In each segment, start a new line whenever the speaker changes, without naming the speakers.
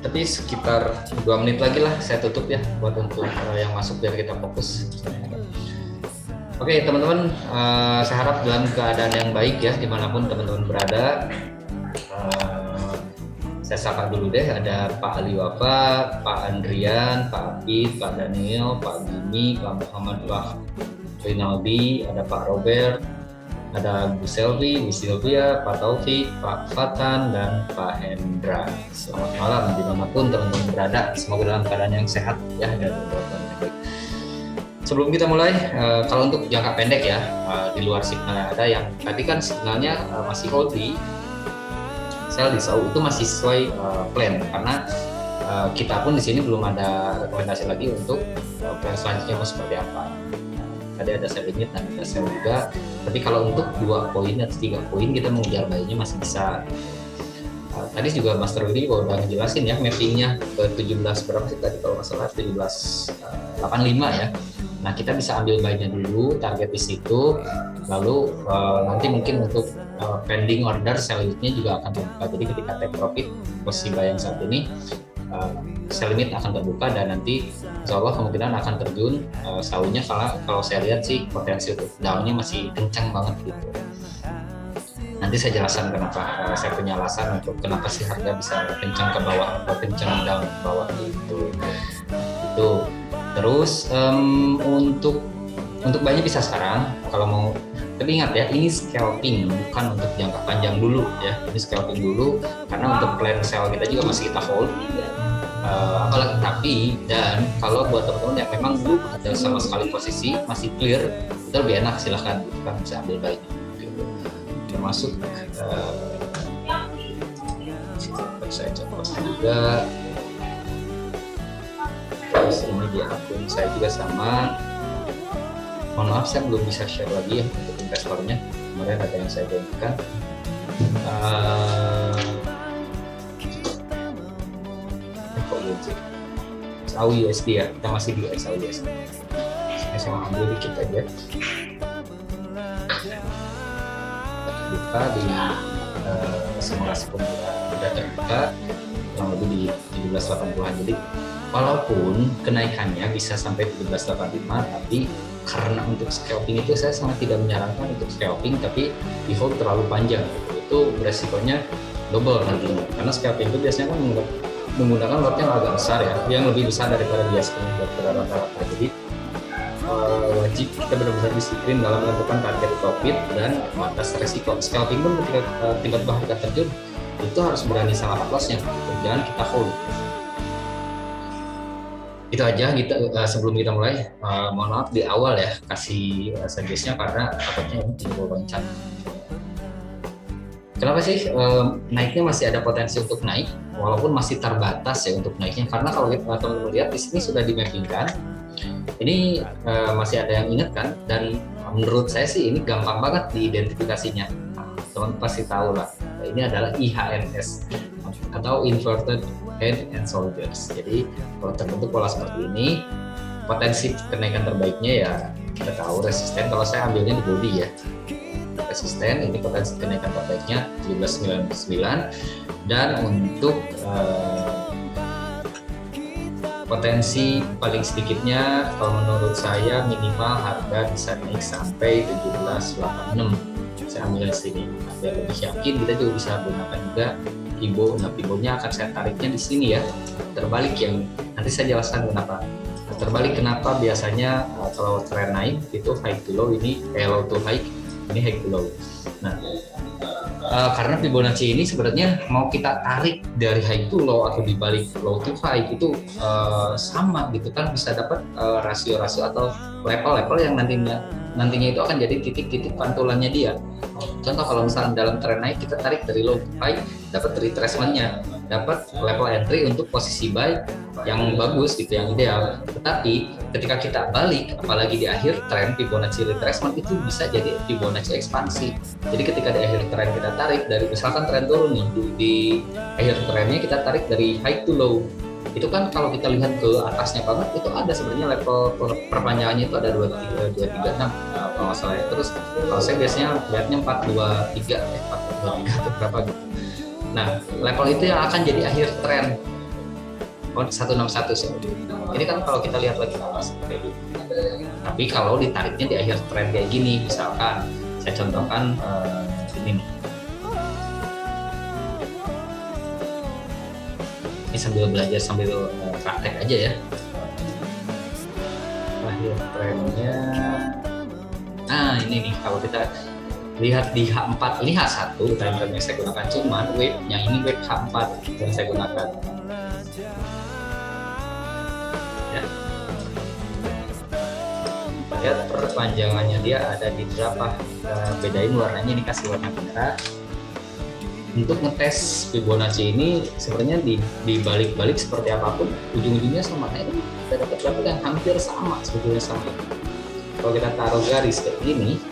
Tapi sekitar 2 menit lagi lah saya tutup ya buat untuk yang masuk biar kita fokus. Oke teman-teman, saya harap dalam keadaan yang baik ya dimanapun teman-teman berada. Saya sapa dulu deh, ada Pak Ali Wafa, Pak Andrian, Pak Apit, Pak Daniel, Pak Gini, Pak Muhammad Rinaldi, ada Pak Robert, ada Bu Selvi, Bu Sylvia, Pak Taufik, Pak Fatan, dan Pak Hendra. Selamat malam dimanapun teman-teman berada. Semoga dalam keadaan yang sehat ya dan yang baik. Sebelum kita mulai, kalau untuk jangka pendek ya, di luar signal yang ada, yang tadi kan signalnya masih healthy, sel di SAU itu masih sesuai plan, karena kita pun di sini belum ada rekomendasi lagi untuk plan selanjutnya mau seperti apa. Tadi ada sel limit dan ada sel juga. Tapi kalau untuk 2 poin atau 3 poin kita mengejar bayinya masih bisa. Tadi juga Master Willy udah ngejelasin ya mappingnya ke 17 berapa sih tadi kalau nggak salah 1785 ya. Nah kita bisa ambil bayinya dulu, target di situ, lalu nanti mungkin untuk pending order sel limitnya juga akan terbuka. Jadi ketika take profit posisi bayi yang saat ini sel limit akan terbuka dan nanti insya Allah kemungkinan akan terjun saunya, kalau saya lihat sih potensi untuk downnya masih kencang banget gitu. Nanti saya jelaskan kenapa saya punya alasan untuk kenapa sih harga bisa kencang ke bawah atau kencang down ke bawah gitu. Itu terus untuk bayinya bisa sekarang kalau mau. Tapi ingat ya, ini scalping bukan untuk jangka panjang dulu ya. Ini scalping dulu karena untuk plan sell kita juga masih kita hold. Apalagi tapi dan kalau buat teman-teman yang memang belum ada sama sekali posisi masih clear, itu lebih enak, silahkan kita bisa ambil bayinya. Termasuk saya coba juga. Terus ini di akun saya juga sama. Mohon maaf saya belum bisa share lagi ya untuk investornya, kemarin ada yang saya janjikan. XAU USD ya, kita masih di XAU USD. Saya mau ambil dikit aja. Buka di simulasi pembukaan udah terbuka kurang lebih di 1780-an. Jadi walaupun kenaikannya bisa sampai 1785, tapi karena untuk scalping itu saya sangat tidak menyarankan untuk scalping tapi di hold terlalu panjang. Itu beresikonya double nantinya, karena scalping itu biasanya kan menggunakan lot yang agak besar ya, yang lebih besar daripada biasanya daripada rata-rata. Jadi wajib kita benar-benar disiplin dalam menentukan target profit dan batas resiko. Scalping pun ketika tiba-tiba harga terjun itu harus berani sama cut loss-nya, jangan kita hold. Itu aja kita sebelum kita mulai. Mohon maaf di awal ya kasih suggest-nya karena takutnya ini terlalu loncat. Kenapa sih naiknya masih ada potensi untuk naik walaupun masih terbatas ya untuk naiknya, karena kalau teman-teman lihat di sini sudah dimappingkan. Ini masih ada yang ingat kan, dan menurut saya sih ini gampang banget diidentifikasinya. Teman pasti tahu lah, ini adalah IHNS atau Inverted Head and Shoulders. Jadi kalau terbentuk pola seperti ini, potensi kenaikan terbaiknya ya kita tahu resisten. Kalau saya ambilnya di body ya, resisten ini potensi kenaikan terbaiknya 1799, dan untuk potensi paling sedikitnya kalau menurut saya minimal harga bisa naik sampai 1786. Saya ambil di sini biar lebih yakin. Kita juga bisa gunakan juga Fibo. Nah, Fibonya akan saya tariknya di sini ya, terbalik, yang nanti saya jelaskan kenapa terbalik. Kenapa biasanya kalau tren naik itu high to low, ini low to high, ini high to low. Nah, karena Fibonacci ini sebenarnya mau kita tarik dari high to low atau dibalik low to high itu sama gitu kan, bisa dapat rasio-rasio atau level-level yang nantinya itu akan jadi titik-titik pantulannya dia. Contoh kalau misalnya dalam tren naik kita tarik dari low to high, dapat retracement-nya, dapat level entry untuk posisi buy yang bagus gitu, yang ideal. Tetapi ketika kita balik, apalagi di akhir tren, Fibonacci retracement itu bisa jadi Fibonacci ekspansi. Jadi ketika di akhir tren kita tarik dari, misalkan tren turun nih, di akhir trennya kita tarik dari high to low, itu kan kalau kita lihat ke atasnya banget itu ada sebenarnya level perpanjangannya itu ada 236 kalau nggak salah ya. Terus kalau saya biasanya lihatnya 423 atau berapa gitu. Nah, level itu yang akan jadi akhir tren 161 seperti itu. Ini kan kalau kita lihat lagi atas kayak gitu. Tapi kalau ditariknya di akhir tren kayak gini, misalkan saya contohkan ini nih. Ini sambil belajar sambil praktek aja ya. Akhir trennya, nah ini nih kalau kita lihat di H4, ini H1 tren yang saya gunakan, cuman wave-nya ini wave H4 yang saya gunakan. Ya. Lihat perpanjangannya dia ada di berapa, bedain warnanya, ini kasih warna merah. Untuk ngetes Fibonacci ini sebenarnya di balik-balik seperti apapun ujung-ujungnya sama. Nah ini kita dapat yang hampir sama sebetulnya sama. Kalau kita taruh garis kayak gini,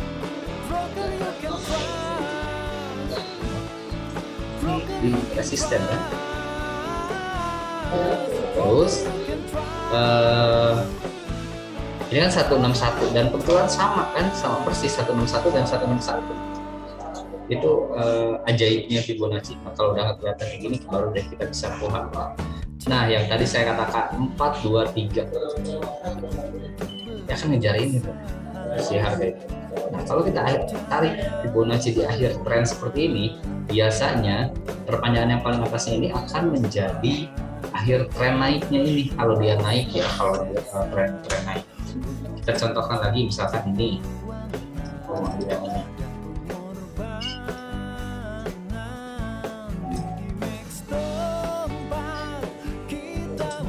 di resisten kan. Terus ini kan 161 dan kebetulan sama kan, sama persis 161 dan 161. Itu ajaibnya Fibonacci. Nah, kalau udah kelihatan kayak gini baru deh kita bisa paham. Nah, yang tadi saya katakan 4, 2, 3 ya kan ngejar ini tuh si harga itu. Nah, kalau kita tarik Fibonacci di akhir tren seperti ini, biasanya perpanjangan yang paling atasnya ini akan menjadi akhir tren naiknya ini. Kalau dia naik ya, kalau dia tren naik. Kita contohkan lagi, misalkan ini.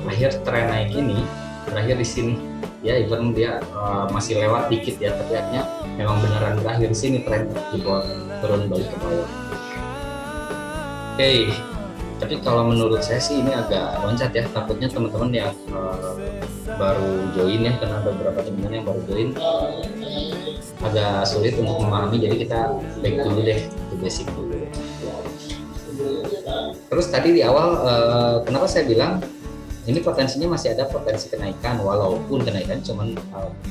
Akhir tren naik ini berakhir di sini ya, even dia masih lewat dikit ya, tapi artinya memang beneran berakhir di sini tren di bawah, turun balik ke bawah. Oke, tapi kalau menurut saya sih ini agak loncat ya, takutnya teman-teman yang baru join ya, karena ada beberapa teman yang baru join agak sulit untuk memahami, jadi kita back dulu deh ke basic dulu. Terus tadi di awal kenapa saya bilang ini potensinya masih ada potensi kenaikan, walaupun kenaikan cuman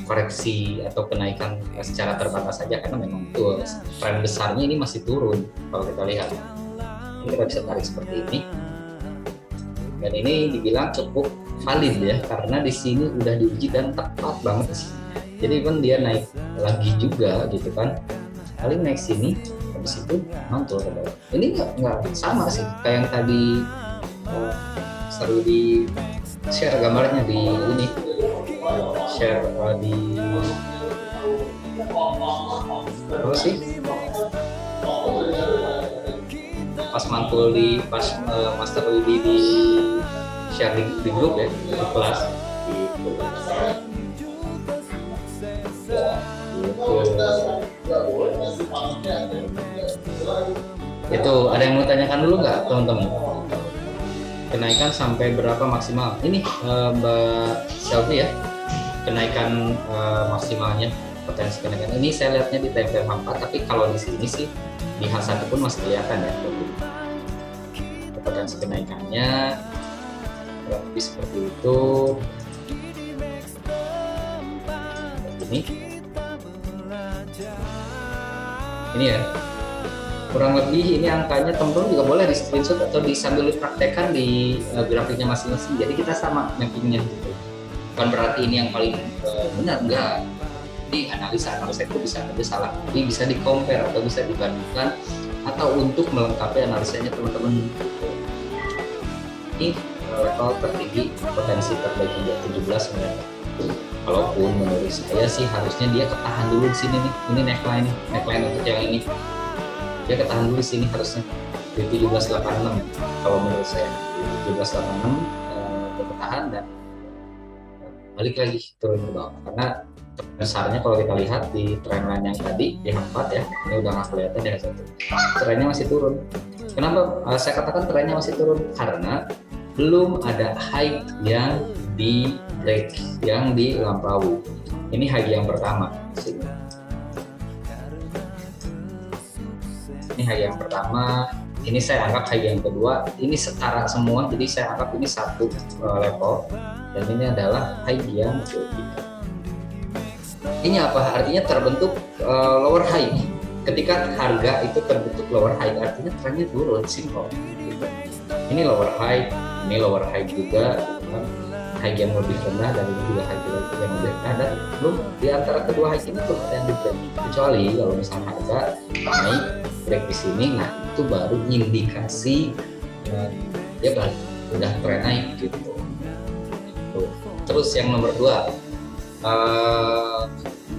koreksi atau kenaikan secara terbatas saja, karena memang betul tren besarnya ini masih turun. Kalau kita lihat ini kita bisa tarik seperti ini, dan ini dibilang cukup valid ya, karena di sini udah diuji dan tepat banget. Jadi pun dia naik lagi juga gitu kan, paling naik sini habis itu mantul ke bawah. Ini nggak sama sih kayak yang tadi seru di share gambarnya di ini, share di apa sih, pas mantul di pas Master Widi di share di grup ya, di kelas gitu. Itu ada yang mau tanyakan dulu nggak teman-teman? Kenaikan sampai berapa maksimal? Ini Mbak Selvi ya, kenaikan maksimalnya, potensi kenaikan. Ini saya lihatnya di TMP 4, tapi kalau di sini sih di H1 pun masih kelihatan ya. Potensi kenaikannya lebih seperti itu. Ini ya. Kurang lebih ini angkanya, teman-teman juga boleh di screenshot atau sambil dipraktekkan di grafiknya masing-masing. Jadi kita sama mappingnya gitu. Bukan berarti ini yang paling benar, enggak. Jadi analisa itu bisa ada salah, tapi bisa di compare atau bisa dibandingkan atau untuk melengkapi analisanya teman-teman. Ini level tertinggi, potensi terbaik hingga 17 meter. Walaupun menurut saya sih harusnya dia ketahan dulu di sini nih. Ini neckline untuk yang ini. Dia ketahan dulu di sini harusnya di 1786 kalau menurut saya. 1786 dia ketahan dan balik lagi turun ke bawah, karena besarnya kalau kita lihat di trendline yang tadi di H4 ya, ini udah nggak kelihatan ya, trennya masih turun. Kenapa saya katakan trennya masih turun? Karena belum ada high yang di break, yang dilampaui. Ini high yang pertama sini. Ini high yang pertama, ini saya anggap high yang kedua, ini setara semua, jadi saya anggap ini satu level, dan ini adalah high yang ketiga. Ini apa? Artinya terbentuk lower high ketika harga itu terbentuk lower high artinya trennya turun, simple gitu. Ini lower high, ini lower high juga gitu kan. High yang lebih rendah dan ini juga high yang lebih rendah, dan belum di antara kedua high ini belum ada yang di break, kecuali kalau misalnya harga naik break di sini, nah itu baru indikasi dia balik, udah tren naik gitu. Terus yang nomor 2,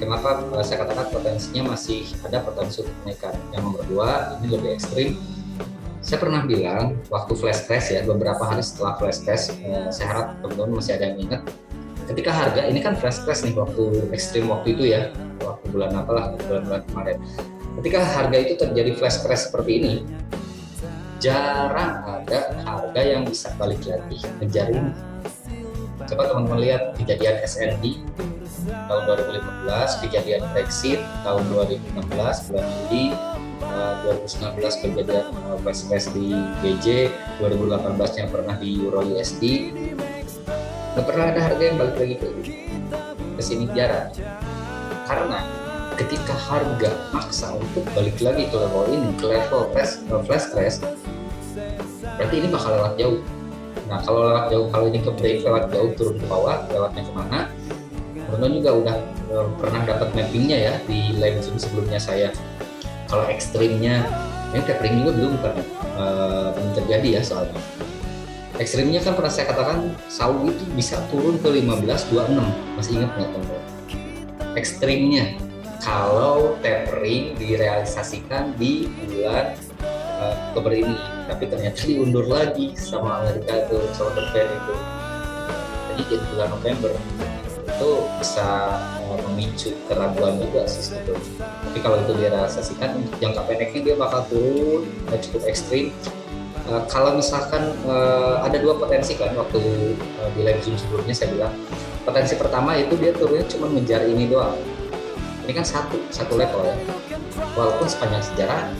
kenapa saya katakan potensinya masih ada potensi untuk kenaikan. Yang nomor 2 ini lebih ekstrim. Saya pernah bilang waktu flash crash ya, beberapa hari setelah flash crash, saya harap teman-teman masih ada yang ingat, ketika harga ini kan flash crash nih waktu ekstrim waktu itu ya, waktu bulan apalah, bulan-bulan kemarin. Ketika harga itu terjadi flash crash seperti ini, jarang ada harga yang bisa balik lagi ngejar ini. Coba teman-teman lihat kejadian SND tahun 2015, kejadian Brexit tahun 2016 bulan Juli, 2019 kejadian flash crash di BJ, 2018 yang pernah di Euro USD. Nggak pernah ada harga yang balik lagi ke sini, jarang. Karena ketika harga maksa untuk balik lagi ke level ini, ke level flash crash, berarti ini bakal lewat jauh. Nah kalau lewat jauh, kalau ini ke break lewat jauh turun ke bawah, lewatnya kemana? Teman-teman juga udah pernah dapat mappingnya ya di live Zoom sebelumnya saya. Kalau ekstrimnya, ini tapering juga belum terjadi ya soalnya. Ekstrimnya kan pernah saya katakan Saudi itu bisa turun ke 15.26, masih ingat nggak teman-teman? Ekstrimnya kalau tapering direalisasikan di bulan Oktober ini, tapi ternyata diundur lagi sama Amerika itu, sama The Fed itu. Jadi di bulan November itu bisa memicu keraguan juga sih sebetulnya. Tapi kalau itu direalisasikan untuk jangka pendeknya dia bakal turun cukup ekstrim. Kalau misalkan ada 2 potensi kan waktu di live Zoom sebelumnya saya bilang, potensi pertama itu dia turunnya cuma ngejar ini doang. Ini kan satu level ya. Walaupun sepanjang sejarah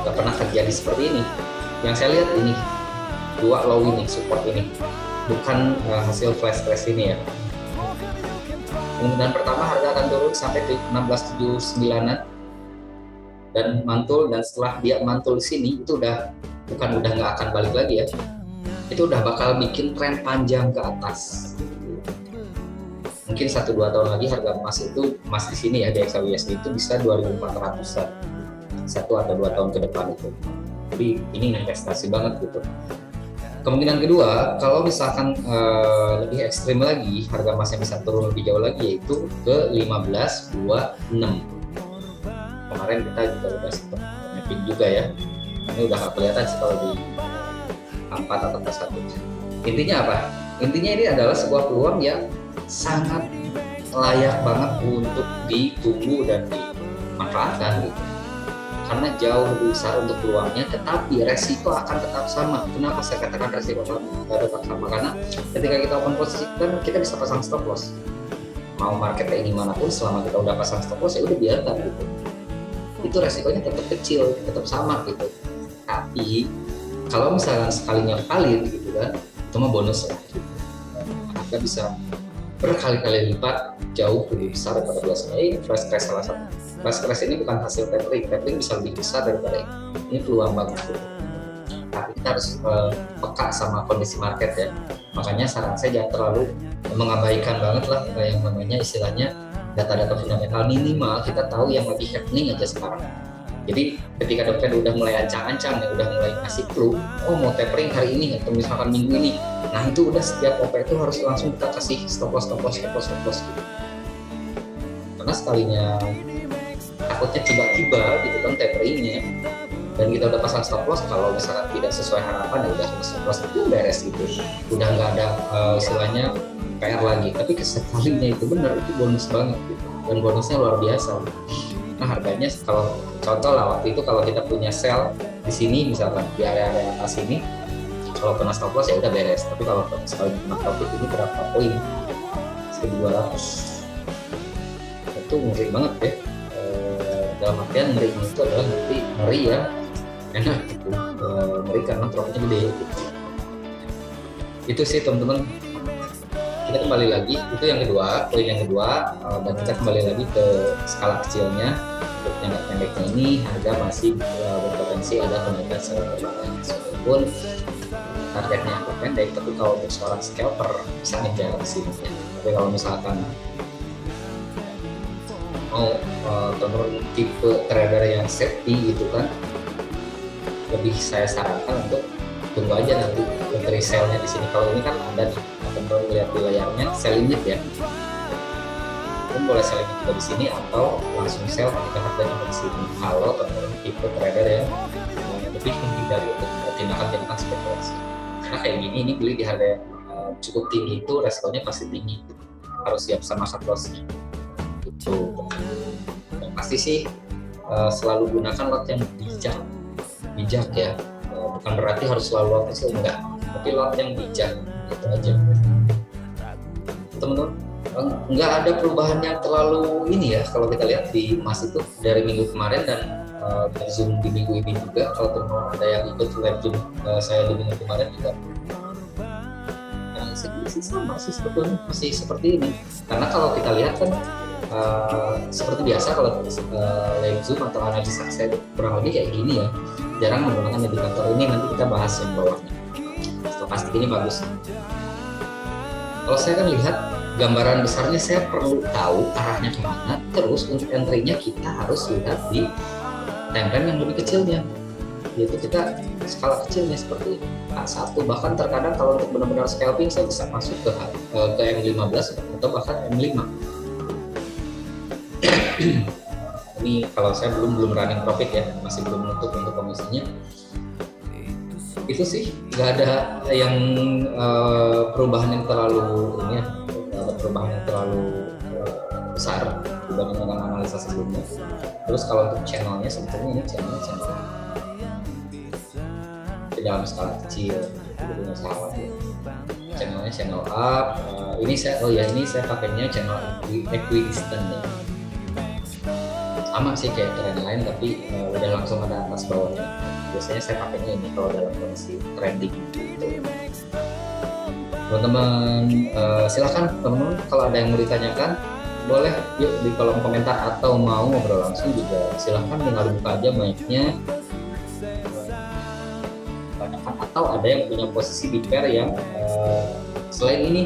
nggak pernah terjadi seperti ini. Yang saya lihat ini 2 low ini, support ini, bukan hasil flash crash ini ya. Kemungkinan pertama harga akan turun sampai ke 16.79-an dan mantul, dan setelah dia mantul di sini itu udah nggak akan balik lagi ya. Itu udah bakal bikin tren panjang ke atas. Mungkin 1-2 tahun lagi harga emas itu, emas di sini ya di XAUSD itu bisa 2.400-an. 1 atau 2 tahun ke depan itu. Jadi ini investasi banget gitu. Kemungkinan kedua, kalau misalkan lebih ekstrim lagi, harga emasnya bisa turun lebih jauh lagi, yaitu ke 15.26. Kemarin kita juga udah sempat mapping juga ya. Ini udah nggak kelihatan sih kalau di 4 atau 1. Intinya apa? Intinya ini adalah sebuah peluang yang sangat layak banget untuk ditunggu dan dimanfaatkan gitu. Karena jauh lebih besar untuk peluangnya, tetapi resiko akan tetap sama. Kenapa saya katakan resiko tetap sama? Karena ketika kita open posisi kan kita bisa pasang stop loss. Mau marketnya ini manapun, selama kita udah pasang stop loss ya udah biarkan gitu. Itu resikonya tetap kecil, tetap sama gitu. Tapi kalau misalnya sekalinya valid gitu kan, itu mah bonus lah. Gitu. Kita bisa berkali-kali lipat jauh lebih besar daripada biasanya. Flash crash salah satu. Flash crash ini bukan hasil tapering bisa lebih besar daripada ini. Ini peluang banget. Tapi kita harus peka sama kondisi market ya. Makanya saran saya jangan terlalu mengabaikan banget lah yang namanya istilahnya data-data fundamental, minimal kita tahu yang lagi happening aja sekarang. Jadi ketika The Fed udah mulai ancang-ancang, udah mulai ngasih clue, oh mau tapering hari ini atau misalkan minggu ini, nah itu udah setiap OP itu harus langsung kita kasih stop loss gitu. Karena sekalinya takutnya tiba-tiba gitu kan taperingnya, dan kita udah pasang stop loss, kalau misalkan tidak sesuai harapan ya udah stop loss itu beres gitu, udah nggak ada istilahnya PR lagi. Tapi sekalinya itu benar, itu bonus banget gitu, dan bonusnya luar biasa. Nah harganya kalau contoh lah waktu itu kalau kita punya sell di sini misalkan di area atas ini, kalau kena stop loss ya udah beres. Tapi kalau sekali kena profit ini berapa poin? 1.200. Itu ngeri banget ya. Dalam artian ngeri itu adalah ngeri ya enak gitu. Ngeri karena profitnya gede gitu. Itu sih teman-teman. Kita kembali lagi, itu yang kedua, poin yang kedua, dan kita kembali lagi ke skala kecilnya, untuk jangka pendeknya ini harga masih berpotensi ada kenaikan secara perlahan, walaupun targetnya jangka pendek, tapi kalau untuk seorang scalper bisa ngejar ke sini. Tapi kalau misalkan mau turun tipe trader yang safety gitu kan, lebih saya sarankan untuk tunggu aja nanti entry sell-nya di sini. Kalau ini kan ada nih, teman-teman lihat di layarnya sell limit ya. Teman boleh sell limit juga di sini atau langsung sell ketika harganya di sini. Kalau teman tipe trader yang lebih menghindari untuk tindakan-tindakan spekulasi. Karena kayak gini, ini beli di harga yang cukup tinggi itu resikonya pasti tinggi. Harus siap sama cut loss-nya. Gitu. Yang pasti sih selalu gunakan lot yang bijak ya. Bukan berarti harus selalu lot kecil, enggak, tapi lot yang bijak, itu aja teman-teman. Enggak ada perubahan yang terlalu ini ya, kalau kita lihat di emas itu dari minggu kemarin dan zoom di minggu ini juga. Kalau teman-teman ada yang ikut live zoom saya di minggu kemarin juga, masih sama sih sebetulnya, masih seperti ini. Karena kalau kita lihat kan seperti biasa kalau live zoom atau analisa saya kurang lebih kayak gini ya, jarang menggunakan indikator ini. Nanti kita bahas yang bawahnya. Stokastik ini bagus. Kalau saya kan lihat gambaran besarnya, saya perlu tahu arahnya kemana. Terus untuk entry-nya kita harus lihat di time frame yang lebih kecilnya, yaitu kita skala kecilnya seperti A1. Bahkan terkadang kalau untuk benar-benar scalping saya bisa masuk ke M15 atau bahkan M5. Ini kalau saya belum running profit ya, masih belum menutup untuk komisinya. Itu sih nggak ada yang perubahan yang terlalu ini ya, perubahan yang terlalu besar dibanding dengan analisa sebelumnya. Terus kalau untuk channelnya sebetulnya ini channel di dalam skala kecil, tidak salah ya. Channelnya channel up. Ini saya pakainya channel equidistant ya. Sama sih kayak trend lain, tapi udah langsung ada atas bawahnya. Biasanya saya pakainya ini kalau dalam kondisi trending gitu. Teman-teman silakan teman-teman kalau ada yang mau ditanyakan, boleh yuk di kolom komentar, atau mau ngobrol langsung juga silakan, tinggal dibuka aja mic-nya. Atau ada yang punya posisi di pair yang selain ini,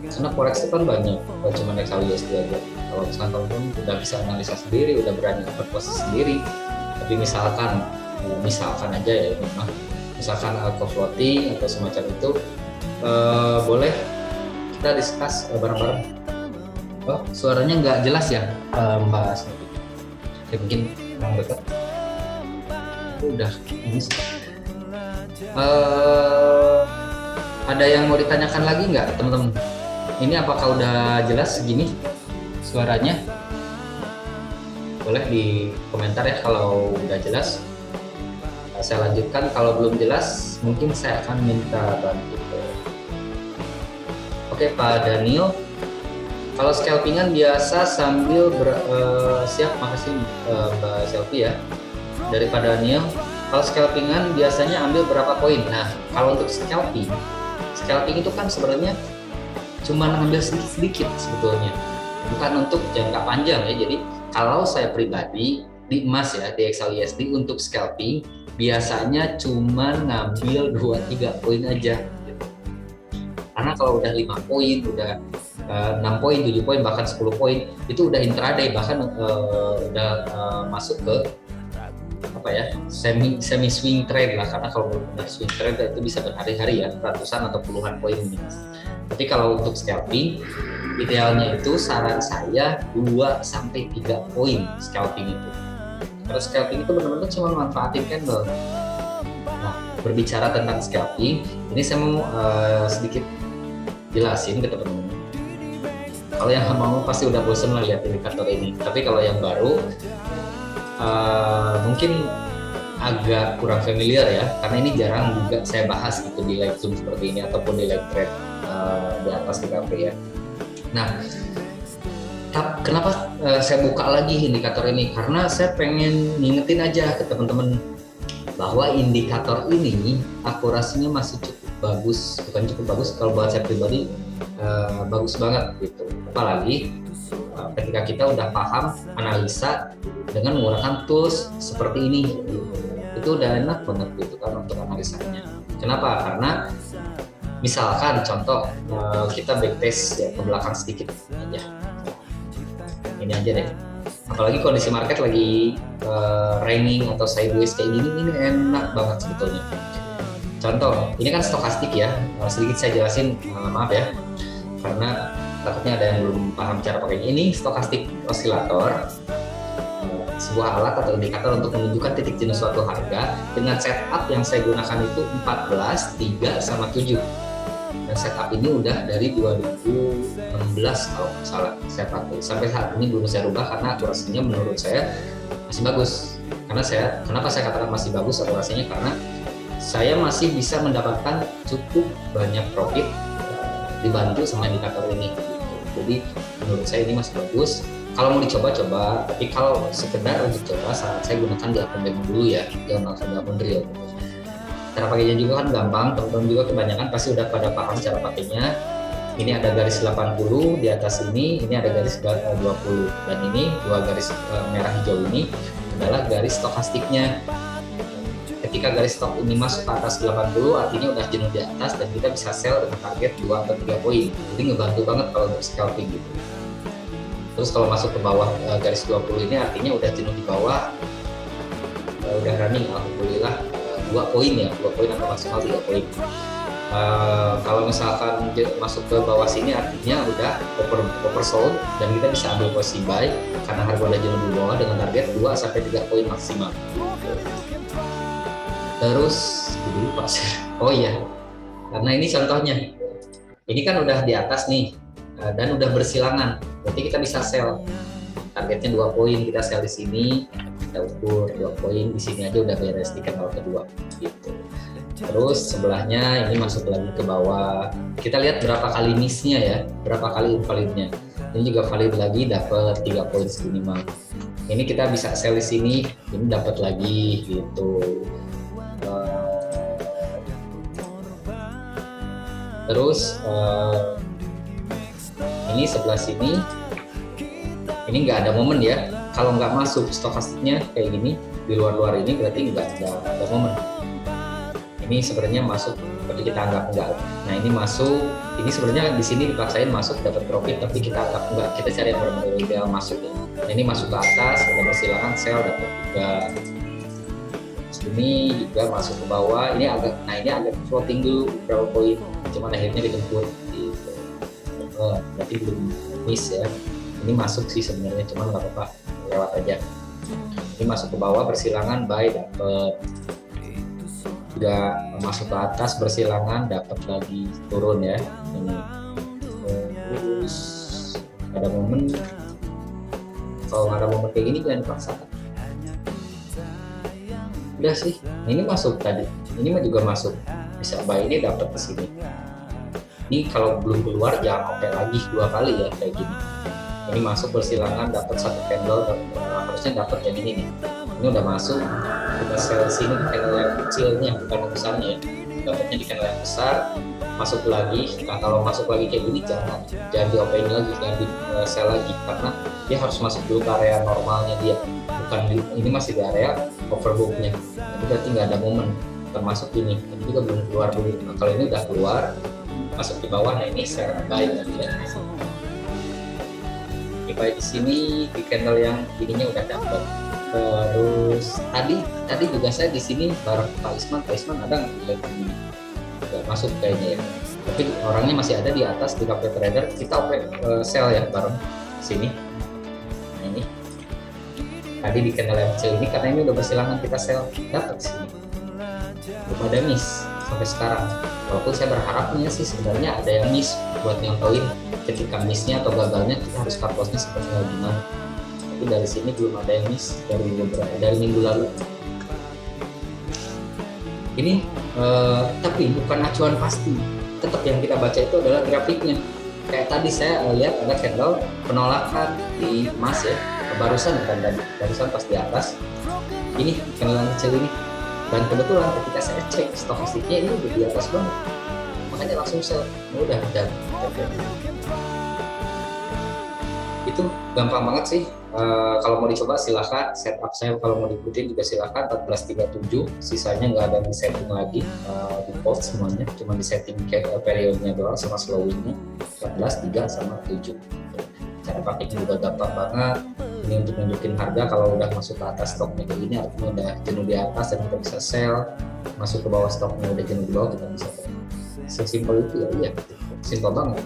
karena forex itu kan banyak, bukan cuma XAUUSD aja. Kalau misalkan teman-teman udah bisa analisa sendiri, udah berani berposisi sendiri, tapi misalkan aja ya, misalkan algo floating atau semacam itu, boleh kita discuss bareng-bareng. Oh, suaranya nggak jelas ya, Mbak Asmi? Ya, mungkin kurang dekat. Udah ini sih. Ada yang mau ditanyakan lagi nggak teman-teman? Ini apakah udah jelas segini suaranya? Boleh di komentar ya kalau udah jelas. Saya lanjutkan. Kalau belum jelas mungkin saya akan minta bantu. Oke Pak Daniel, kalau scalpingan biasa sambil siap, makasih Mbak Selfie ya. Dari Pak Daniel, kalau scalpingan biasanya ambil berapa poin? Nah, kalau untuk scalping itu kan sebenarnya cuma ngambil sedikit sebetulnya, bukan untuk jangka panjang ya. Jadi kalau saya pribadi di emas ya, di XAUUSD untuk scalping biasanya cuma ngambil 2-3 poin aja gitu. Karena kalau udah 5 poin, udah 6 poin, 7 poin, bahkan 10 poin itu udah intraday, bahkan udah masuk ke apa ya, semi swing trade lah. Karena kalau udah swing trade itu bisa berhari-hari ya, ratusan atau puluhan poin minus. Tapi kalau untuk scalping idealnya itu saran saya 2-3 poin scalping itu. Terus scalping itu benar-benar cuma manfaatin candle. Nah, berbicara tentang scalping, ini saya mau sedikit jelasin ke teman-teman. Kalau yang mau pasti udah bosan lah lihat indikator ini. Tapi kalau yang baru mungkin agak kurang familiar ya, karena ini jarang juga saya bahas gitu di live zoom seperti ini ataupun di live thread di atas di cafe ya. Nah, kenapa saya buka lagi indikator ini? Karena saya pengen ngingetin aja ke teman-teman bahwa indikator ini akurasinya masih cukup bagus, bukan cukup bagus, kalau buat saya pribadi bagus banget gitu. Apalagi ketika kita udah paham analisa dengan menggunakan tools seperti ini, itu udah enak banget gitu kan untuk analisanya. Kenapa? Karena misalkan contoh kita backtest ya ke belakang sedikit aja, ini aja deh. Apalagi kondisi market lagi raining atau sideways kayak gini, ini enak banget sebetulnya. Contoh, ini kan stokastik ya, sedikit saya jelasin, maaf ya, karena takutnya ada yang belum paham cara pakainya. Ini stokastik osilator, sebuah alat atau indikator untuk menunjukkan titik jenuh suatu harga dengan setup yang saya gunakan itu 14, 3, sama 7. Dan setup ini udah dari 2016 kalau nggak salah saya pakai. Sampai saat ini belum saya rubah karena akurasinya menurut saya masih bagus. Kenapa saya katakan masih bagus akurasinya? Karena saya masih bisa mendapatkan cukup banyak profit dibantu sama indikator ini. Jadi menurut saya ini masih bagus. Kalau mau dicoba-coba, tapi kalau sekedar untuk coba, saya gunakan di akun demo dulu ya, jangan langsung di akun real. Cara pakainya juga kan gampang, teman-teman juga kebanyakan pasti udah pada paham cara pakainya. Ini ada garis 80 di atas ini ada garis 20, dan ini dua garis merah hijau ini adalah garis stokastiknya. Ketika garis stok ini masuk ke atas 80, artinya udah jenuh di atas dan kita bisa sell dengan target 2 atau 3 poin. Jadi ngebantu banget kalau untuk scalping gitu. Terus kalau masuk ke bawah garis 20 ini artinya udah jenuh di bawah, udah running, alhamdulillah 2 poin ya, 2 poin atau maksimal 3 poin. Kalau misalkan masuk ke bawah sini artinya udah oversold dan kita bisa ambil posisi buy karena harga udah jenuh di bawah dengan target 2 sampai 3 poin maksimal. Terus lupa sih. Oh iya, karena ini contohnya, ini kan udah di atas nih dan udah bersilangan, berarti kita bisa sell. Targetnya 2 poin, kita sell di sini, kita ukur 2 poin di sini aja udah beres di candle kedua gitu. Terus sebelahnya ini masuk lagi ke bawah, kita lihat berapa kali miss-nya ya, berapa kali invalidnya. Ini juga valid lagi, dapat 3 poin minimal. Ini kita bisa sell di sini, ini dapat lagi gitu. Terus ini sebelah sini, ini nggak ada momen ya. Kalau nggak masuk stokastiknya kayak gini di luar ini berarti nggak ada momen. Ini sebenarnya masuk, tapi kita anggap enggak. Nah ini masuk, ini sebenarnya di sini dipaksain masuk dapat profit, tapi kita anggap enggak. Kita cari yang benar-benar ideal masuk ya. Nah ini masuk ke atas, ada persilangan sell dapat juga. Ini juga masuk ke bawah, ini agak floating dulu berapa poin, cuman akhirnya dijemput gitu. Berarti belum miss ya. Ini masuk sih sebenarnya, cuman nggak apa-apa, lewat aja. Ini masuk ke bawah bersilangan buy dapat, juga masuk ke atas bersilangan dapat lagi turun ya. Ini terus ada momen, kalau nggak ada momen kayak gini jangan dipaksakan. Udah sih, ini masuk tadi, ini mah juga masuk, bisa buy ini dapat di sini. Ini kalau belum keluar jangan oke lagi 2 kali ya kayak gini. Ini masuk bersilangan dapat 1 candle, harusnya dapat yang ini nih. Ini udah masuk, kita sell sini di candle yang kecilnya bukan yang besarnya ya. Dapatnya di candle yang besar, masuk lagi. Nah kalau masuk lagi kayak gini jangan di open lagi, jangan di sell lagi karena dia harus masuk dulu ke area normalnya dia. Ini masih di area overbooknya, jadi berarti nggak ada momen termasuk ini juga belum keluar dulu. Nah, kalau ini udah keluar masuk di bawah, nah ini saya buy tadi ya. Ini buy di sini di candle yang ininya udah dapat. Terus tadi juga saya di sini bareng Pak Isman ada nggak ini? Nggak masuk kayaknya ya. Tapi orangnya masih ada di atas di Cafe Trader, kita sell ya bareng sini. Nah, ini tadi di candle yang kecil ini karena ini udah bersilangan kita sell dapat sini. Belum ada miss sampai sekarang. Walaupun saya berharapnya sih sebenarnya ada yang miss buat nyontoin ketika missnya atau gagalnya kita harus cut lossnya seperti gimana. Tapi dari sini belum ada yang miss dari minggu lalu. Ini tapi bukan acuan pasti. Tetap yang kita baca itu adalah grafiknya. Kayak tadi saya lihat ada candle penolakan di emas ya. Barusan pas di atas ini candle kecil ini, dan kebetulan ketika saya cek stokastiknya ini udah di atas banget, makanya langsung sell. Udah Itu gampang banget sih. Kalau mau dicoba silahkan, setup saya kalau mau diikutin juga silahkan. 14.37, sisanya nggak ada di setting lagi, default semuanya, cuma di setting periodnya doang sama slowingnya 14, 3 sama 7. Cara pakainya juga gampang banget. Ini untuk nunjukin harga, kalau udah masuk ke atas stoknya kayak gini artinya udah jenuh di atas dan kita bisa sell. Masuk ke bawah stoknya udah jenuh di bawah, kita bisa sell. Sesimpel itu ya, iya, simpel banget.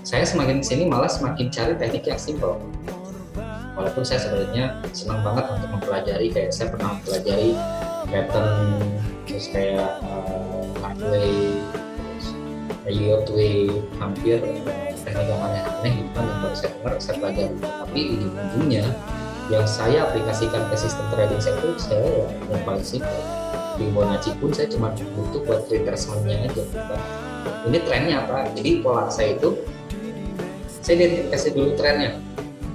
Saya semakin sini malah semakin cari teknik yang simpel. Walaupun saya sebenarnya senang banget untuk mempelajari, kayak saya pernah mempelajari pattern, terus kayak halfway, yield way, hampir teknik yang aneh-aneh gitu kan yang baru saya dengar, saya pelajari. Tapi ujung-ujungnya yang saya aplikasikan ke sistem trading saya itu saya yang paling simpel. Fibonacci pun saya cuma butuh buat retracement-nya aja. Ini trennya apa? Jadi pola saya itu, saya identifikasi dulu trennya.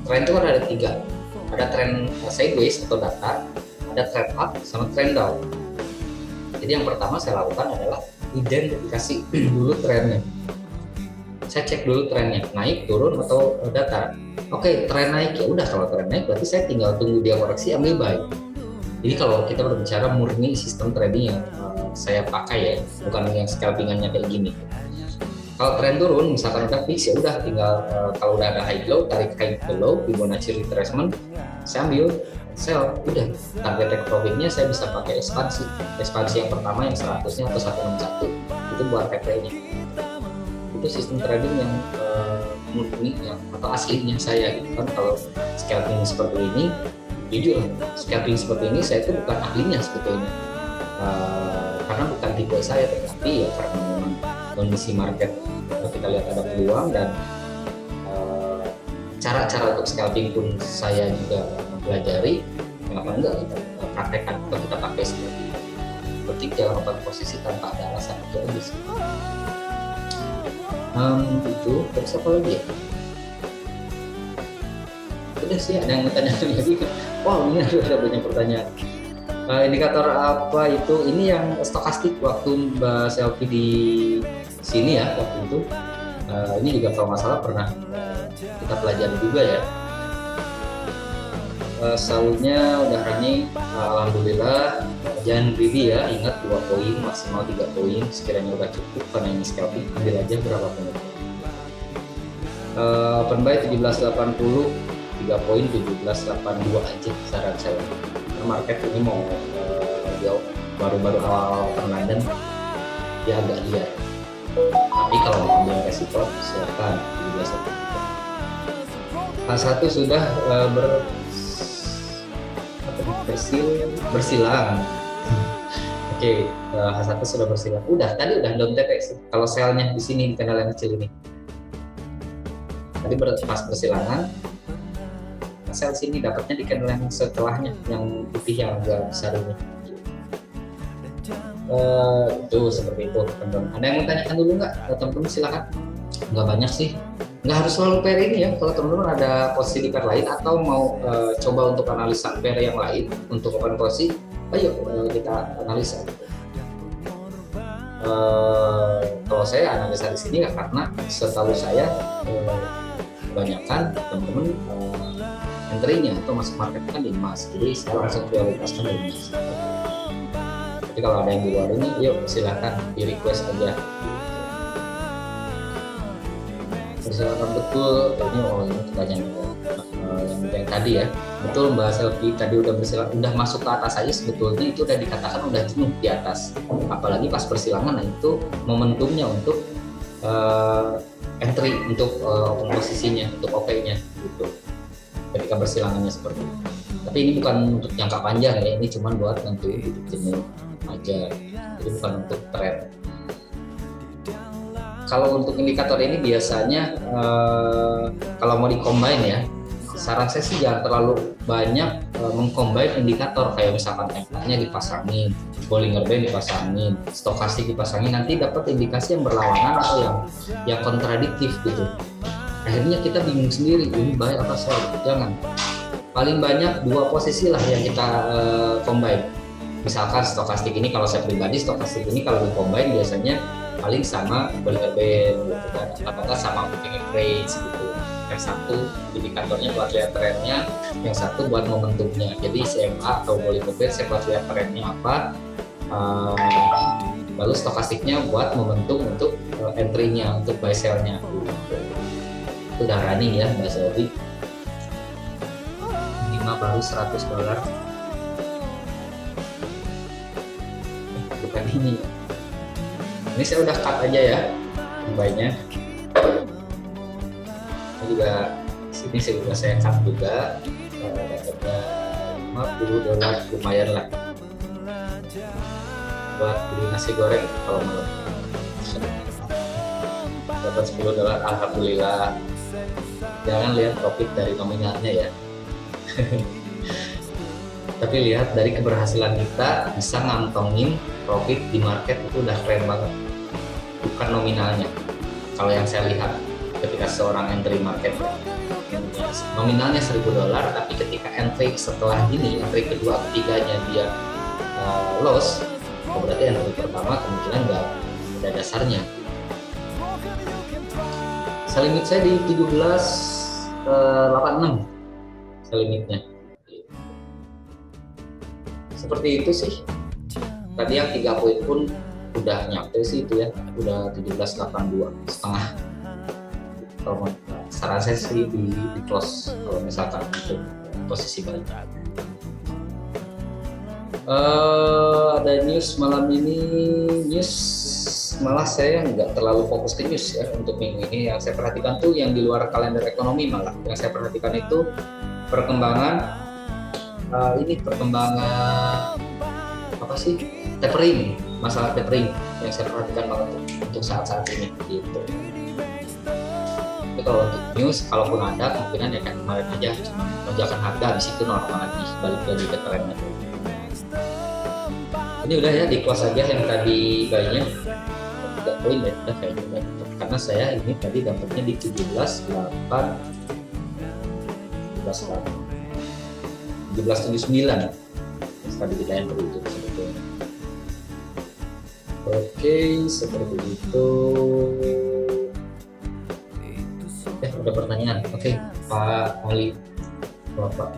Tren itu kan ada 3, ada tren sideways atau datar, ada tren up, sama tren down. Jadi yang pertama saya lakukan adalah identifikasi dulu trennya. Saya cek dulu trennya, naik, turun, atau datar. Oke, tren naik, ya udah, kalau tren naik berarti saya tinggal tunggu dia koreksi, ambil buy. Jadi kalau kita berbicara murni sistem trading yang saya pakai ya, bukan yang scalpingannya kayak gini. Kalau tren turun, misalkan udah fix, ya udah tinggal kalau udah ada high low, tarik high ke low, Fibonacci retracement, saya ambil sell, udah. Target take profitnya saya bisa pakai ekspansi yang pertama yang 100-nya atau 161, itu buat TP-nya. Itu sistem trading yang murni atau aslinya saya gitu kan. Kalau scalping seperti ini, jujur scalping seperti ini saya itu bukan ahlinya sebetulnya, karena bukan tipe saya, tetapi ya karena memang kondisi market kita lihat ada peluang, dan cara-cara untuk scalping pun saya juga mempelajari. Kenapa enggak kita praktekkan atau kita pakai seperti itu. Berarti jangan open posisi tanpa ada alasan itu aja sih. Itu terus apa lagi ya? Udah sih, ada yang bertanya lagi. Wow, ini ada banyak pertanyaan. Indikator apa itu? Ini yang stokastik waktu Mbak Selfie di sini ya waktu itu. Ini juga kalau nggak salah pernah kita pelajari juga ya. Salurnya udah running, alhamdulillah. Jangan greedy ya, ingat 2 poin maksimal 3 poin, sekiranya udah cukup karena ini scalping, ambil aja berapa pun. Open buy 1780, 3 poin 1782 aja saran saya. Karena market ini mau baru-baru awal Ramadan dia agak liar. Tapi kalau mau ambil resiko silakan 1782. H1 sudah bersilang. Oke, H1 sudah bersilang. Udah, tadi udah down TP. Kalau selnya di sini di kanal yang kecil ini. Tadi pas bersilangan, sel sini dapatnya di candle yang setelahnya, yang putih yang agak besar ini. Itu seperti itu, teman-teman. Ada yang mau tanyakan dulu nggak? Teman-teman silakan. Nggak banyak sih. Nggak harus selalu pair ini ya. Kalau teman-teman ada posisi di pair lain atau mau coba untuk analisa pair yang lain untuk open posisi, ayo kita analisa. Kalau saya analisa di sini nggak, karena setahu saya kebanyakan teman-teman entry-nya atau masuk market kan di emas, jadi saya langsung prioritaskan di emas. Jadi kalau ada yang di luar ini, yuk silahkan di request aja. Silakan betul, ini pertanyaan yang tadi ya, betul Mbak Selfie tadi udah bersilang, udah masuk ke atas aja sebetulnya itu udah dikatakan udah jenuh di atas, apalagi pas persilangan. Nah itu momentumnya untuk entry, untuk open posisinya, untuk OK-nya gitu. Ketika bersilangannya seperti itu. Tapi ini bukan untuk jangka panjang ya, ini cuma buat nentuin titik jenuh aja. Jadi bukan untuk trend. Kalau untuk indikator ini biasanya kalau mau di-combine ya, saran saya sih jangan terlalu banyak meng-combine indikator, kayak misalkan MA-nya dipasangin, Bollinger Band dipasangin, stokastik dipasangin, nanti dapat indikasi yang berlawanan atau yang kontradiktif gitu. Akhirnya kita bingung sendiri, ini baik apa salah. Jangan. Paling banyak 2 posisi lah yang kita combine. Misalkan stokastik ini, kalau saya pribadi stokastik ini kalau di-combine biasanya paling sama Bollinger Band gitu kan, apakah sama moving average gitu. yang satu indikatornya buat lihat trennya, yang satu buat momentumnya. Jadi CMA atau Bollinger saya buat lihat trennya apa, lalu stokastiknya buat momentum untuk entry-nya, untuk buy sell-nya. Itu udah running ya Mbak Selvi. Minimal baru $100. Bukan ini. Ini saya udah cut aja ya buy-nya. Ini juga sini saya cut juga. Dapatnya $50 lumayan lah buat beli nasi goreng kalau malam. Dapat $10, alhamdulillah. Jangan lihat profit dari nominalnya ya. Tapi lihat dari keberhasilan kita bisa ngantongin profit di market itu udah keren banget. Bukan nominalnya. Kalau yang saya lihat ketika seorang entry market nominalnya $1.000, tapi ketika entry setelah ini, entry kedua ketiganya dia loss, berarti entry pertama kemungkinan nggak ada dasarnya. Sell limit saya di 17.86 sell limitnya. Seperti itu sih. Tadi yang 3 poin pun udah nyampe sih itu ya, udah 17.82 setengah. Kalau saran saya sih di close kalau misalkan untuk posisi balik. Ada news malam ini, news malah saya nggak terlalu fokus ke news ya untuk minggu ini. Yang saya perhatikan tuh yang di luar kalender ekonomi, malah yang saya perhatikan itu perkembangan perkembangan apa sih, tapering, masalah tapering yang saya perhatikan banget untuk saat-saat ini gitu. Tapi kalau untuk news, kalaupun ada kemungkinan ya kayak kemarin aja cuma lonjakan harga, habis itu normal lagi balik lagi ke trennya. Ini udah ya, di close aja yang tadi kayaknya 3 poin ya, udah kayaknya udah. Karena saya ini tadi dapatnya di 17.79 tadi kita yang itu sebetulnya. Oke, seperti itu. Ada pertanyaan. Oke, Pak Ali, Bapak.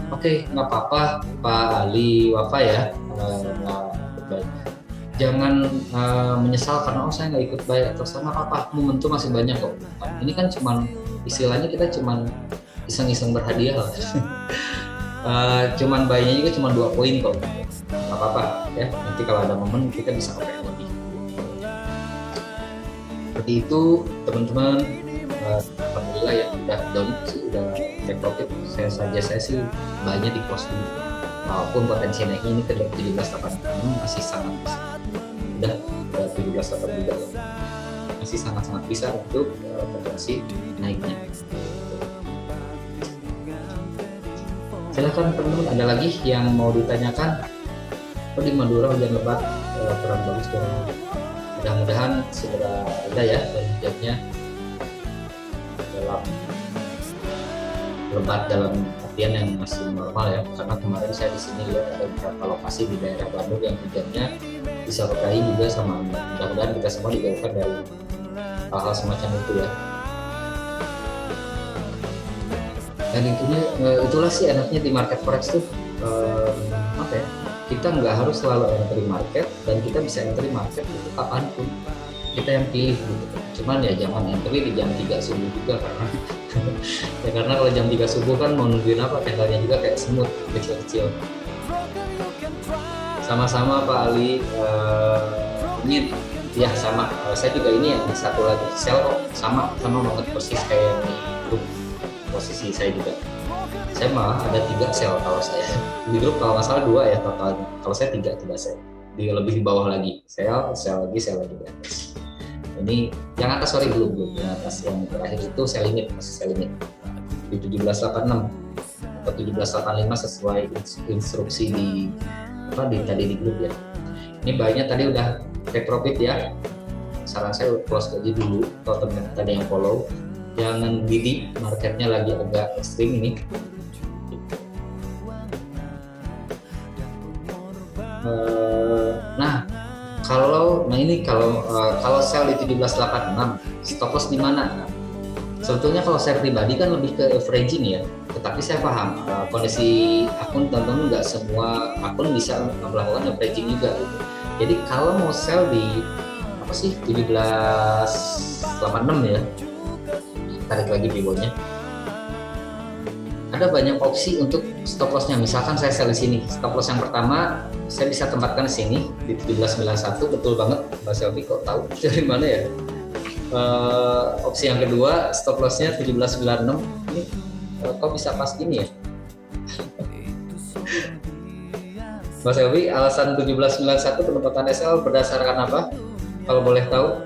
Oke, nggak apa-apa Pak Ali Wafa ya. Jangan menyesal karena saya nggak ikut bayar, terus apa-apa, momentum masih banyak kok. Ini kan cuman istilahnya kita cuman iseng-iseng berhadiah lah. Cuman bayarnya juga cuma 2 poin kok. Nggak apa-apa ya. Nanti kalau ada momen kita bisa pakai lebih. Seperti itu teman-teman. Alhamdulillah ya, udah down sih, udah take profit. Saya sih banyak di close dulu. Walaupun potensi naiknya ini ke 17.86 masih sangat besar. Udah 17.8 juga masih sangat-sangat besar untuk potensi naiknya. Silahkan teman-teman, ada lagi yang mau ditanyakan? Di Madura hujan lebat kurang bagus, mudah-mudahan segera ada ya hujannya dalam lebat dalam artian yang masih normal ya, karena kemarin saya di sini lihat ada beberapa lokasi di daerah Bandung yang hujannya disertai juga sama angin. Mudah-mudahan kita semua dijauhkan dari hal-hal semacam itu ya. Dan itulah sih enaknya di market forex tuh, apa ya, kita nggak harus selalu entry market, dan kita bisa entry market itu kapanpun, kita yang pilih gitu. Cuman ya jangan entry di jam 3 subuh juga, karena ya karena kalau jam 3 subuh kan mau nungguin apa, candlenya juga kayak semut kecil-kecil. Sama-sama Pak Ali, ini ya sama, saya juga ini yang satu lagi sell kok, sama banget persis kayak yang di grup. Posisi saya juga, saya malah ada 3 sell kalau saya di grup, kalau nggak salah 2 ya totalnya, kalau saya 3 sell, lebih di bawah lagi, sell lagi di atas. Ini yang atas, sorry, belum yang atas, yang terakhir itu sell limit, masih sell limit di 17.86 atau 17.85 sesuai instruksi di tadi di grup ya. Ini banyak tadi udah take profit ya, saran saya close aja dulu. Kalau teman tadi yang follow, jangan greedy, marketnya lagi agak ekstrim ini. Nah, kalau nah ini kalau sell di 1786 stop loss di mana? Sebetulnya kalau saya pribadi kan lebih ke averaging ya, tetapi saya paham kondisi akun teman-teman nggak semua akun bisa melakukan averaging juga gitu. Jadi kalau mau sell di apa sih 1786 ya, tarik lagi pivotnya, ada banyak opsi untuk stop lossnya. Misalkan saya sell di sini, stop loss yang pertama saya bisa tempatkan di sini di 1791, betul banget Mbak Selvi, kok tahu dari mana ya? Opsi yang kedua stop lossnya 1796, ini kok bisa pas gini ya? Mbak Selvi, alasan 1791 penempatan SL berdasarkan apa? Kalau boleh tahu?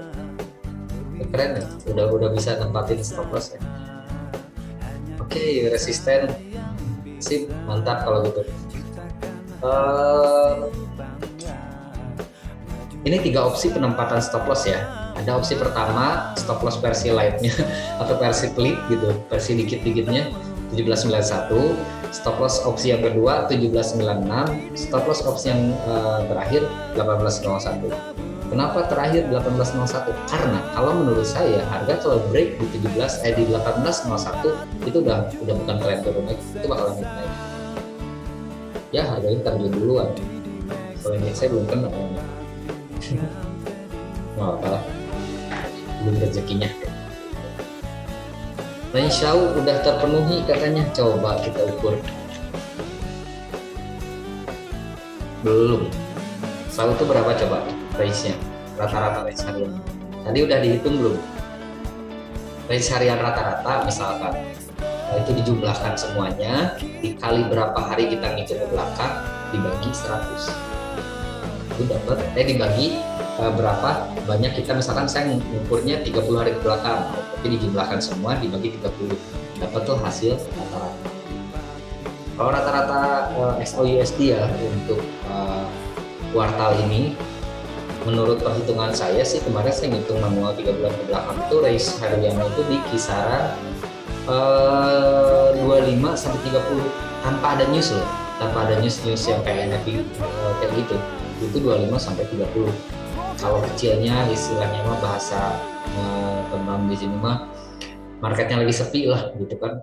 Keren ya, udah bisa tempatin stop loss ya. Oke, resisten, sip, mantap kalau gitu. Ini 3 opsi penempatan stop loss ya. Ada opsi pertama stop loss versi lightnya atau versi pelit gitu, versi dikit-dikitnya 1791. Stop loss opsi yang kedua 1796. Stop loss opsi yang terakhir 1801. Kenapa terakhir 1801? Karena kalau menurut saya harga kalau break di 1801 itu udah bukan tren turun lagi, itu bakalan naik. Ya harganya terjun duluan. Kalau ini saya belum kena. Nggak apa-apa, belum rezekinya. Range Shao udah terpenuhi katanya, coba kita ukur. Belum. Shao itu berapa coba range-nya? Rata-rata range harian. Tadi udah dihitung belum? Range harian rata-rata misalkan itu dijumlahkan semuanya, dikali berapa hari kita ngikut ke belakang, dibagi 100. Itu dapat, dibagi berapa banyak kita, misalkan saya ngukurnya 30 hari ke belakang, tapi dijumlahkan semua dibagi 30, dapat tuh hasil rata-rata. Kalau rata-rata XAUUSD ya untuk kuartal ini, menurut perhitungan saya sih, kemarin saya ngitung manual 3 bulan ke belakang itu range hariannya itu di kisaran 25 sampai 30 tanpa ada news loh, tanpa ada news yang kayak gitu, itu 25 sampai 30. Kalau kecilnya istilahnya mah bahasa teman di sini mah marketnya lagi sepi lah gitu kan.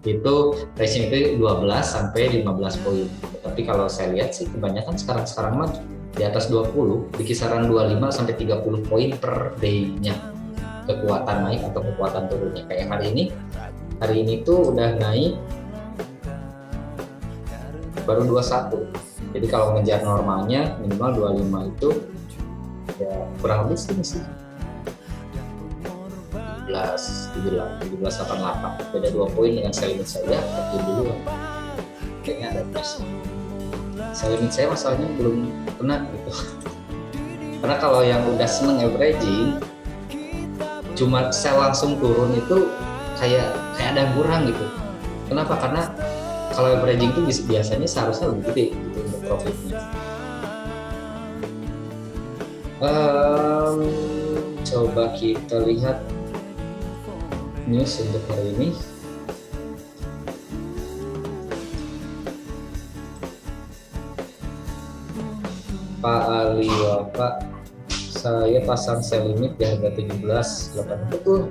Itu range itu 12 sampai 15 poin. Tapi kalau saya lihat sih kebanyakan sekarang mah di atas 20, di kisaran 25 sampai 30 poin per day-nya. Kekuatan naik atau kekuatan turunnya. Kayak hari ini tuh udah naik baru 21. Jadi kalau ngejar normalnya minimal 25 itu ya kurang lebih segini sih. 1788, beda 2 poin dengan sell limit saya, terjun dulu kayaknya ada plus. Sell limit saya masalahnya belum kena gitu. Karena kalau yang udah seneng averaging, cuma sell langsung turun itu kayak ada yang kurang gitu. Kenapa? Karena kalau averaging itu biasanya seharusnya lebih gede gitu untuk profitnya. Coba kita lihat news untuk hari ini. Pak Ali Wafa, saya pasang sell limit di harga 17.8. Betul.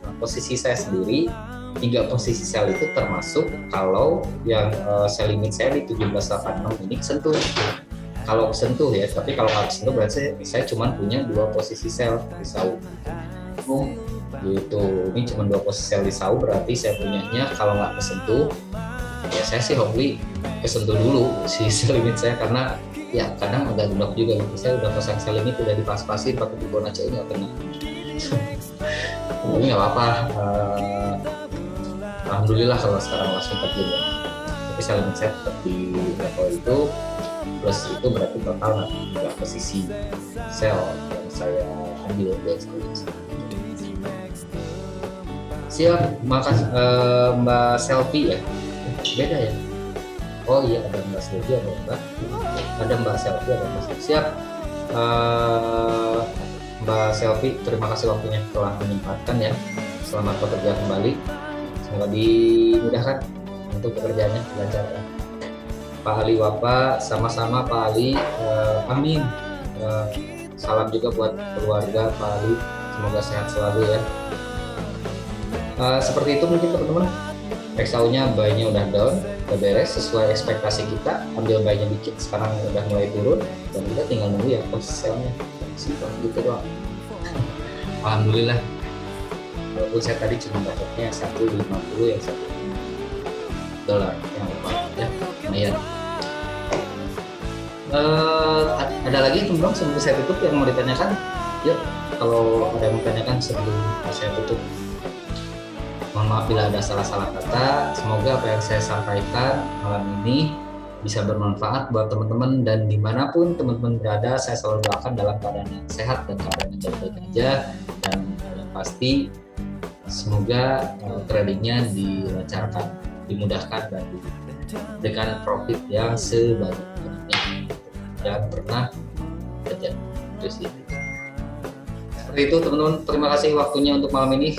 Nah, posisi saya sendiri 3 posisi sell itu termasuk kalau yang sell limit saya di 17.86 ini kesentuh. Kalau kesentuh ya, tapi kalau nggak kesentuh berarti saya cuma punya 2 posisi sell di SAU. Gitu. Ini cuma 2 posisi sell di SAU, berarti saya punyanya kalau nggak kesentuh ya saya sih hopefully kesentuh dulu si sell limit saya, karena ya kadang agak gendok juga gitu. Saya udah pasang sell limit, udah dipas-pasin pakai Fibonacci nggak kena. Ini nggak apa-apa. Alhamdulillah kalau sekarang langsung terjun ya. Tapi sell limit saya tetap di level itu, plus itu berarti total nanti 3 posisi sell yang saya ambil dari sell limit. Siap, makasih Mbak Selfie ya. Beda ya. Oh iya, ada Mbak Selfie, ada Mbak Selfie, ada Mbak Selfie. Siap, Mbak Selfie, terima kasih waktunya telah menyempatkan ya. Selamat bekerja kembali. Semoga dimudahkan untuk pekerjaannya, lancar ya. Pak Ali Wafa, sama-sama Pak Ali, amin. Salam juga buat keluarga Pak Ali, semoga sehat selalu ya. Seperti itu mungkin teman-teman. XAU-nya bayinya udah down, udah beres sesuai ekspektasi kita. Ambil bayinya dikit, sekarang udah mulai turun dan kita tinggal nunggu ya proses selnya. Simpel gitu doang. Alhamdulillah. Walaupun saya tadi cuma dapatnya 150 yang $1 yang ya lumayan. Ada lagi teman-teman sebelum saya tutup yang mau ditanyakan? Yuk, kalau ada yang mau ditanyakan sebelum saya tutup. Mohon maaf bila ada salah-salah kata. Semoga apa yang saya sampaikan malam ini bisa bermanfaat buat teman-teman, dan dimanapun teman-teman berada, saya selalu doakan dalam keadaan yang sehat dan keadaan yang baik-baik aja, dan yang pasti semoga tradingnya dilancarkan, dimudahkan, dan dengan profit yang sebanyak-banyaknya. Jangan pernah terjadi. Terus itu. Seperti itu teman-teman, terima kasih waktunya untuk malam ini.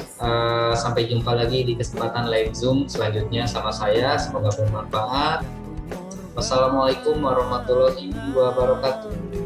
Sampai jumpa lagi di kesempatan live Zoom selanjutnya sama saya. Semoga bermanfaat. Wassalamualaikum warahmatullahi wabarakatuh.